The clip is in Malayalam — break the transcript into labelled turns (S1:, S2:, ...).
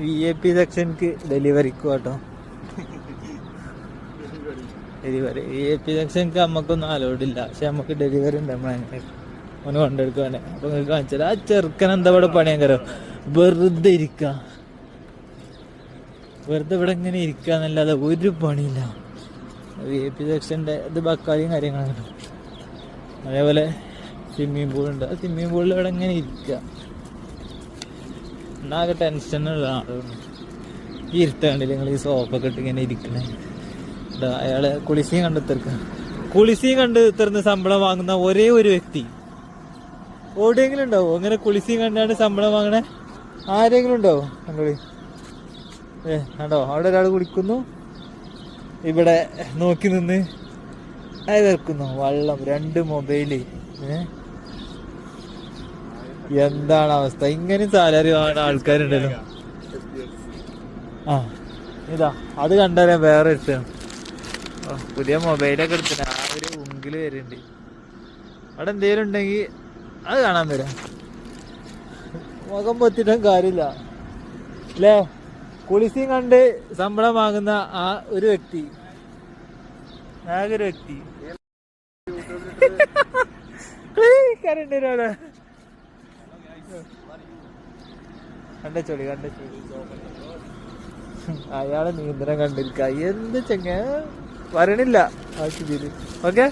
S1: VIP സെക്ഷൻക്ക് ഡെലിവറിക്ക് കേട്ടോ. ഡെലിവറി VIP സെക്ഷൻക്ക് നമുക്കൊന്നും അലോഡില്ല, പക്ഷെ നമുക്ക് ഡെലിവറി ഉണ്ട്. നമ്മളങ്ങനെ ഒന്ന് കൊണ്ടെടുക്കുവാനെ. അപ്പൊ നിങ്ങൾക്ക് കാണിച്ചാൽ ആ ചെറുക്കൻ എന്താ ഇവിടെ പണിയാൻ വെറുതെ ഇരിക്ക, വെറുതെ ഇവിടെ ഇങ്ങനെ ഇരിക്കുക എന്നല്ലാതെ ഒരു പണിയില്ല. VIP സെക്ഷൻ്റെ ഇത് ബക്കാലിയും കാര്യങ്ങളാണ്. അതേപോലെ സ്വിമ്മിങ് പൂളുണ്ട്. ആ സ്വിമ്മിങ് പൂളിൽ ഇവിടെ ഇങ്ങനെ ഇരിക്കുക, എന്നാകെ ടെൻഷനുള്ള ആളുകൾ. ഈ ഇരുട്ട കണ്ടില്ല നിങ്ങൾ, ഈ സോഫൊക്കെ ഇട്ട് ഇങ്ങനെ ഇരിക്കണേ. അയാള് കുളിസിയും കണ്ട് ഇത്തരുന്ന ശമ്പളം വാങ്ങുന്ന ഒരേ ഒരു വ്യക്തി എവിടെയെങ്കിലും ഉണ്ടാവും. അങ്ങനെ കുളിസിയും കണ്ടാണ് ശമ്പളം വാങ്ങണേ ആരെങ്കിലും ഉണ്ടാവും? കണ്ടോളി, കണ്ടോ അവിടെ ഒരാൾ കുളിക്കുന്നു, ഇവിടെ നോക്കി നിന്ന് വെക്കുന്നു. വെള്ളം, 2 മൊബൈല്. എന്താണ് അവസ്ഥ? ഇങ്ങനെ സാലറി വാങ്ങുന്ന ആൾക്കാരുണ്ടല്ലോ. ഇതാ അത് കണ്ടാലേ വേറെ എടുത്താണ്. പുതിയ മൊബൈലൊക്കെ എടുത്തിന് ആ ഒരു ഉങ്കില് വരുന്നുണ്ട്. അവിടെ എന്തേലും ഉണ്ടെങ്കിൽ അത് കാണാൻ വരാം. മുഖം പൊത്തിട്ടും കാര്യമില്ല അല്ലേ? കുളിസിയും കണ്ട് ശമ്പളം വാങ്ങുന്ന ആ ഒരു വ്യക്തി, ആകെ ഒരു വ്യക്തി കരണ്ടോടെ കണ്ടച്ചോളി. അയാളെ നീന്തരം കണ്ടിരിക്ക. എന്ത് ചെങ്ങ പറയണില്ല ആ സ്ഥിതിയില്. ഓക്കെ.